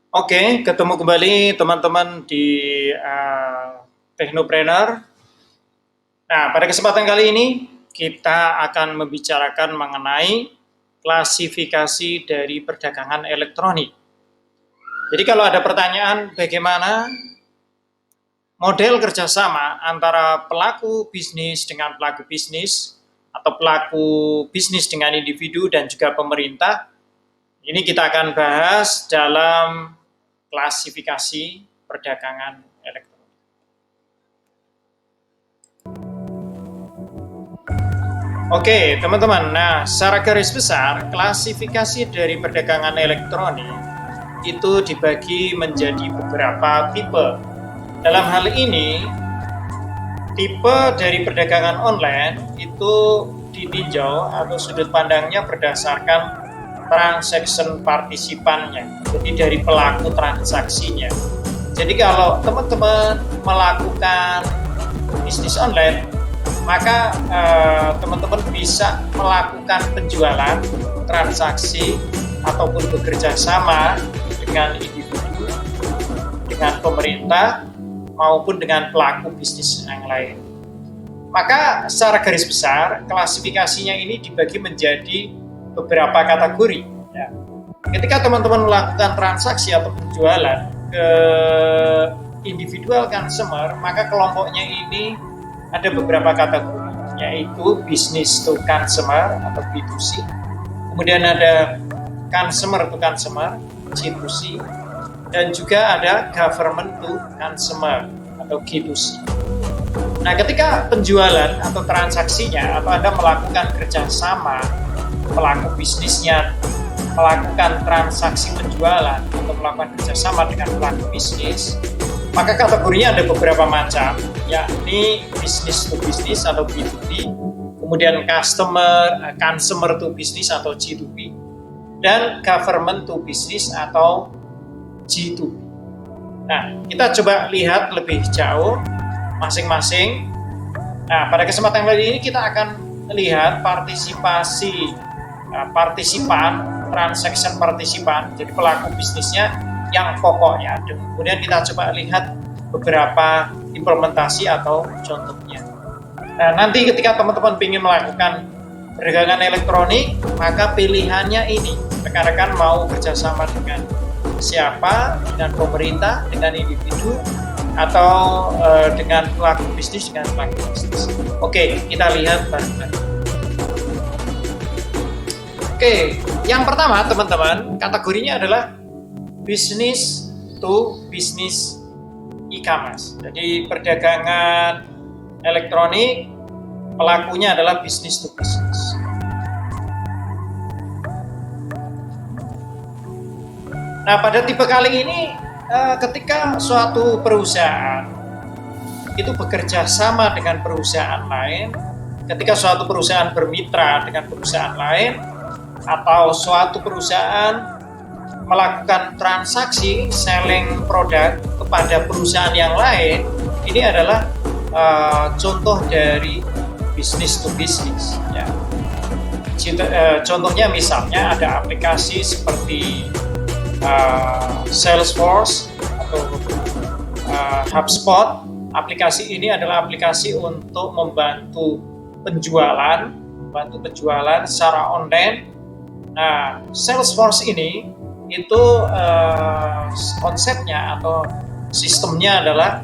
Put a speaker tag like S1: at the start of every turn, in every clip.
S1: Oke, ketemu kembali teman-teman di Technopreneur. Nah, pada kesempatan kali ini kita akan membicarakan mengenai klasifikasi dari perdagangan elektronik. Jadi kalau ada pertanyaan bagaimana model kerjasama antara pelaku bisnis dengan pelaku bisnis atau pelaku bisnis dengan individu dan juga pemerintah, ini kita akan bahas dalam klasifikasi perdagangan elektronik. Oke, teman-teman. Nah, secara garis besar, klasifikasi dari perdagangan elektronik itu dibagi menjadi beberapa tipe. Dalam hal ini, tipe dari perdagangan online itu ditinjau atau sudut pandangnya berdasarkan transaction partisipannya, jadi dari pelaku transaksinya. Jadi kalau teman-teman melakukan bisnis online, maka teman-teman bisa melakukan penjualan, transaksi, ataupun bekerja sama dengan individu, dengan pemerintah, maupun dengan pelaku bisnis yang lain. Maka secara garis besar, klasifikasinya ini dibagi menjadi beberapa kategori. Ya. Ketika teman-teman melakukan transaksi atau penjualan ke individual consumer, maka kelompoknya ini ada beberapa kategori, yaitu business to consumer atau B2C. Kemudian ada consumer to consumer, C2C, dan juga ada government to consumer atau G2C. Nah, ketika penjualan atau transaksinya atau Anda melakukan kerjasama, pelaku bisnisnya melakukan transaksi penjualan atau melakukan kerjasama dengan pelaku bisnis, maka kategorinya ada beberapa macam, yakni business to business atau B2B, kemudian consumer to business atau G2B, dan government to business atau G2B. Nah, kita coba lihat lebih jauh masing-masing. Nah, pada kesempatan kali ini kita akan lihat partisipan, transaction partisipan, jadi pelaku bisnisnya yang pokoknya. Kemudian kita coba lihat beberapa implementasi atau contohnya. Nah, nanti ketika teman-teman ingin melakukan perdagangan elektronik, maka pilihannya ini, rekan-rekan mau kerjasama dengan siapa, dengan pemerintah, dengan individu, atau dengan pelaku bisnis, dengan pelaku bisnis. Oke, kita lihat bareng-bareng. Oke, yang pertama teman-teman, kategorinya adalah business to business e-commerce. Jadi perdagangan elektronik, pelakunya adalah business to business. Nah, pada tipe kali ini, ketika suatu perusahaan itu bekerja sama dengan perusahaan lain, ketika suatu perusahaan bermitra dengan perusahaan lain, atau suatu perusahaan melakukan transaksi selling produk kepada perusahaan yang lain, ini adalah contoh dari business to business. Ya. Contohnya misalnya ada aplikasi seperti Salesforce atau HubSpot. Aplikasi ini adalah aplikasi untuk membantu penjualan secara online. Nah, Salesforce ini itu konsepnya atau sistemnya adalah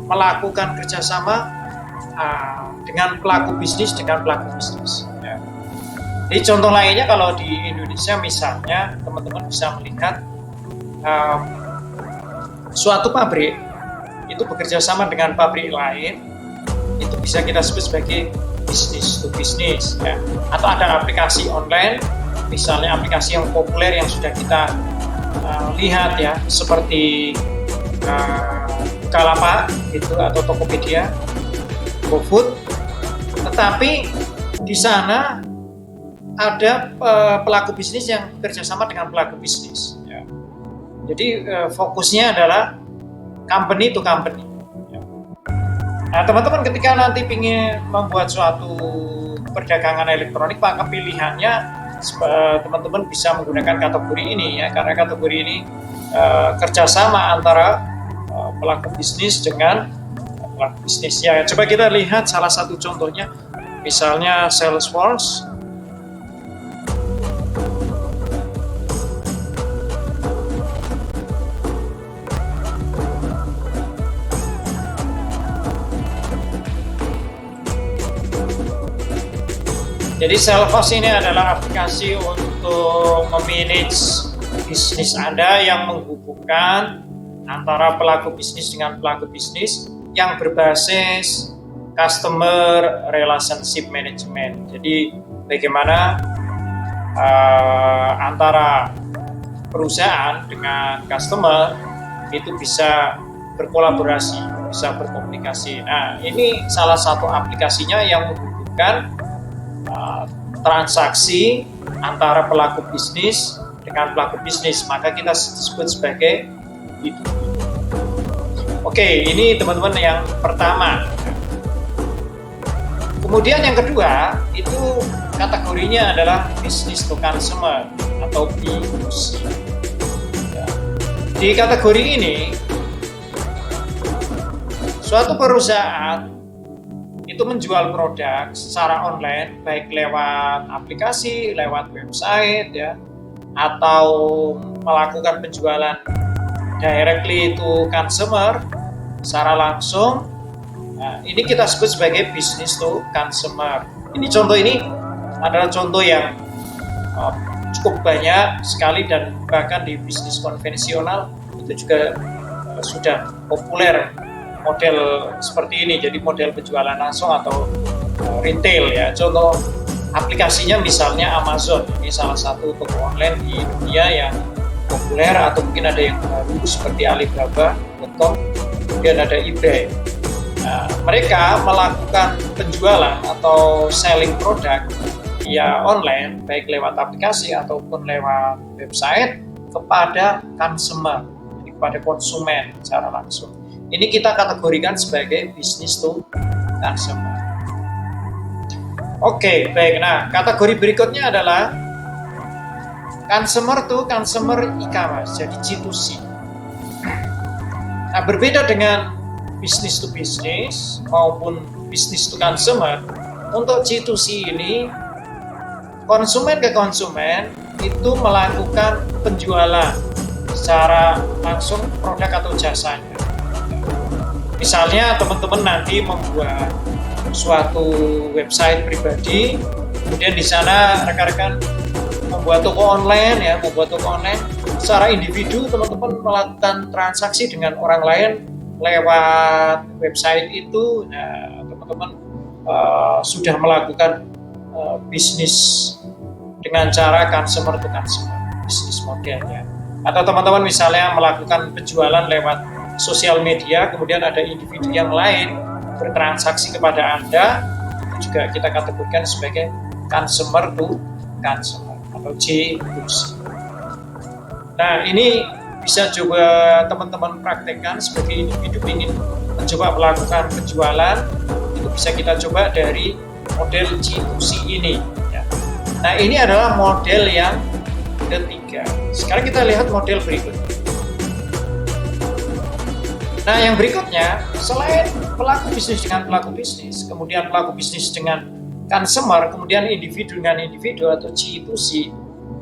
S1: melakukan kerjasama dengan pelaku bisnis dengan pelaku bisnis. Ya. Jadi contoh lainnya kalau di Indonesia misalnya teman-teman bisa melihat suatu pabrik itu bekerja sama dengan pabrik lain, itu bisa kita sebut sebagai business to business. Ya. Atau ada aplikasi online, misalnya aplikasi yang populer yang sudah kita lihat ya, seperti Bukalapak gitu, atau Tokopedia, GoFood. Tetapi di sana ada pelaku bisnis yang bekerja sama dengan pelaku bisnis. Ya. Jadi fokusnya adalah company to company. Ya. Nah, teman-teman ketika nanti ingin membuat suatu perdagangan elektronik, maka pilihannya teman-teman bisa menggunakan kategori ini ya, karena kategori ini kerjasama antara pelaku bisnis dengan pelaku bisnis. Ya, coba kita lihat salah satu contohnya, misalnya Salesforce. Jadi Salesforce ini adalah aplikasi untuk memanage bisnis Anda yang menghubungkan antara pelaku bisnis dengan pelaku bisnis yang berbasis customer relationship management. Jadi bagaimana antara perusahaan dengan customer itu bisa berkolaborasi, bisa berkomunikasi. Nah, ini salah satu aplikasinya yang menghubungkan transaksi antara pelaku bisnis dengan pelaku bisnis, maka kita sebut sebagai B2B. Oke, ini teman-teman yang pertama. Kemudian yang kedua itu kategorinya adalah business to consumer atau B2C. Di kategori ini suatu perusahaan itu menjual produk secara online, baik lewat aplikasi, lewat website, ya, atau melakukan penjualan directly to consumer secara langsung. Nah, ini kita sebut sebagai business to consumer. Ini contoh ini adalah contoh yang cukup banyak sekali, dan bahkan di bisnis konvensional itu juga sudah populer model seperti ini, jadi model penjualan langsung atau retail, ya. Contoh aplikasinya misalnya Amazon, ini salah satu toko online di dunia yang populer, atau mungkin ada yang baru seperti Alibaba.com, kemudian ada eBay. Nah, mereka melakukan penjualan atau selling produk via online, baik lewat aplikasi ataupun lewat website kepada consumer, jadi kepada konsumen secara langsung. Ini kita kategorikan sebagai business to consumer. Oke, baik. Nah, kategori berikutnya adalah consumer to consumer e-commerce, jadi G2C. Nah, berbeda dengan business to business maupun business to consumer, untuk G2C ini konsumen ke konsumen itu melakukan penjualan secara langsung produk atau jasanya. Misalnya teman-teman nanti membuat suatu website pribadi, kemudian di sana rekan-rekan membuat toko online, ya, membuat toko online secara individu. Teman-teman melakukan transaksi dengan orang lain lewat website itu. Nah, teman-teman sudah melakukan bisnis dengan cara consumer to consumer, bisnis modelnya. Atau teman-teman misalnya melakukan penjualan lewat sosial media, kemudian ada individu yang lain bertransaksi kepada Anda, itu juga kita kategorikan sebagai consumer to consumer atau J2C. Nah, ini bisa coba teman-teman praktekkan sebagai individu ingin mencoba melakukan penjualan, itu bisa kita coba dari model J2C ini, ya. Nah, ini adalah model yang ketiga. Sekarang kita lihat model berikutnya. Nah, yang berikutnya, selain pelaku bisnis dengan pelaku bisnis, kemudian pelaku bisnis dengan consumer, kemudian individu dengan individu atau G2C,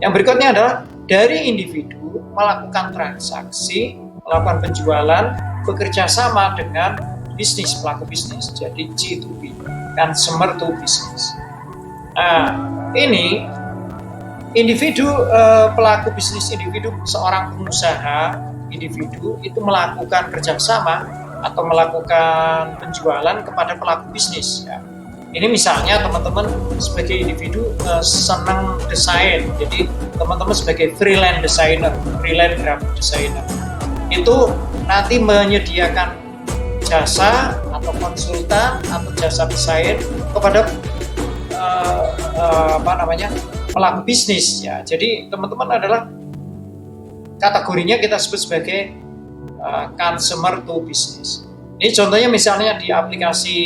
S1: yang berikutnya adalah dari individu melakukan transaksi, melakukan penjualan, bekerja sama dengan bisnis, pelaku bisnis, jadi G2B, consumer to business. Nah, ini individu, pelaku bisnis individu, seorang pengusaha individu itu melakukan kerjasama atau melakukan penjualan kepada pelaku bisnis, ya. Ini misalnya teman-teman sebagai individu senang desain, jadi teman-teman sebagai freelance designer, freelance graphic designer, itu nanti menyediakan jasa atau konsultan atau jasa desain kepada pelaku bisnis, ya. Jadi teman-teman adalah kategorinya kita sebut sebagai consumer to business. Ini contohnya misalnya di aplikasi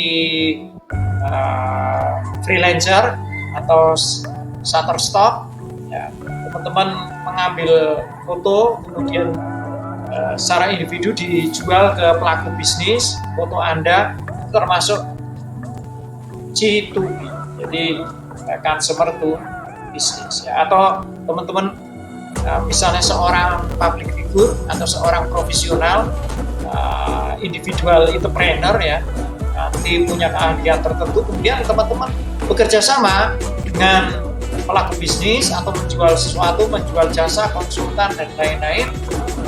S1: freelancer atau Shutterstock, ya, teman-teman mengambil foto kemudian secara individu dijual ke pelaku bisnis, foto Anda termasuk C2B, jadi consumer to business ya. Atau teman-teman misalnya seorang public figure atau seorang profesional, individual entrepreneur ya, nanti punya keahlian tertentu, kemudian teman-teman bekerja sama dengan pelaku bisnis atau menjual sesuatu, menjual jasa, konsultan dan lain-lain.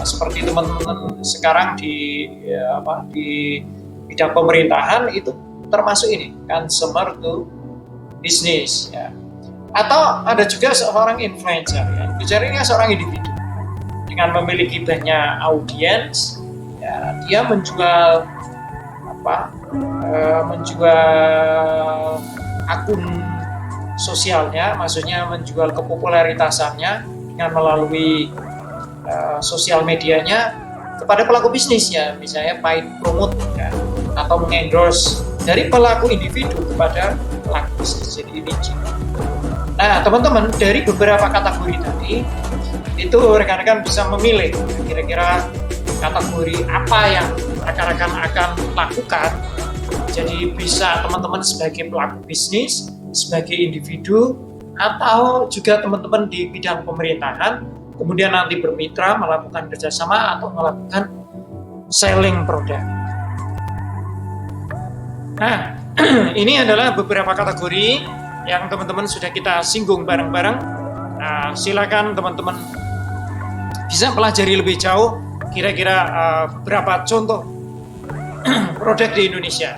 S1: Seperti teman-teman sekarang di bidang pemerintahan itu termasuk ini consumer to business ya. Atau ada juga seorang influencer ya. Influencer ini seorang individu dengan memiliki banyak audiens ya, dia menjual menjual akun sosialnya, maksudnya menjual kepopularitasannya dengan melalui sosial medianya kepada pelaku bisnis ya, misalnya paid promote ya, atau mengendorse dari pelaku individu kepada pelaku bisnis. Jadi ini. Nah teman-teman, dari beberapa kategori tadi itu rekan-rekan bisa memilih kira-kira kategori apa yang rekan-rekan akan lakukan. Jadi bisa teman-teman sebagai pelaku bisnis, sebagai individu, atau juga teman-teman di bidang pemerintahan, kemudian nanti bermitra melakukan kerjasama atau melakukan selling produk. Nah, ini adalah beberapa kategori yang teman-teman sudah kita singgung bareng-bareng. Nah, silakan teman-teman bisa pelajari lebih jauh kira-kira beberapa contoh produk di Indonesia.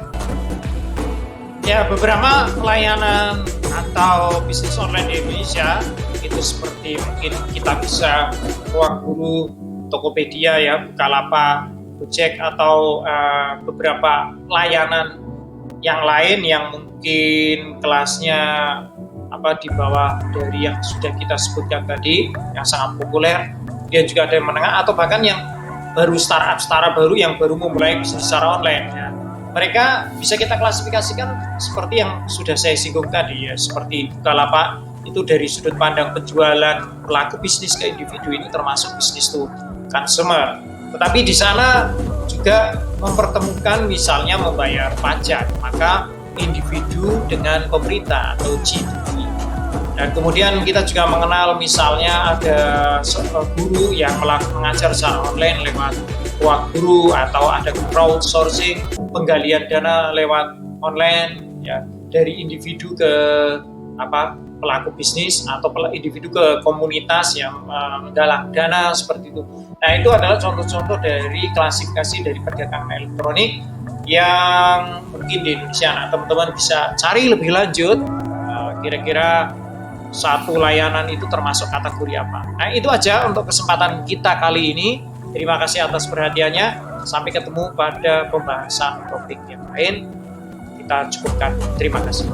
S1: Ya, beberapa layanan atau bisnis online di Indonesia itu seperti mungkin kita bisa Ruang Guru, Tokopedia ya, Bukalapak, Gojek, atau beberapa layanan yang lain yang mungkin kelasnya di bawah dari yang sudah kita sebutkan tadi, yang sangat populer. Dia juga ada yang menengah atau bahkan yang baru startup baru yang baru memulai bisnis secara online ya. Mereka bisa kita klasifikasikan seperti yang sudah saya singgung tadi ya, seperti Bukalapak itu dari sudut pandang penjualan pelaku bisnis ke individu, ini termasuk bisnis to consumer. Tetapi di sana juga mempertemukan misalnya membayar pajak, maka individu dengan pemerintah atau G2B. Dan kemudian kita juga mengenal misalnya ada guru yang mengajar secara online lewat Ruang Guru, atau ada crowdsourcing, penggalian dana lewat online ya, dari individu ke pelaku bisnis atau individu ke komunitas yang menggalang dana seperti itu. Nah, itu adalah contoh-contoh dari klasifikasi dari perdagangan elektronik yang mungkin di Indonesia. Nah, teman-teman bisa cari lebih lanjut kira-kira satu layanan itu termasuk kategori apa. Nah, itu aja untuk kesempatan kita kali ini. Terima kasih atas perhatiannya. Sampai ketemu pada pembahasan topik yang lain. Kita cukupkan. Terima kasih.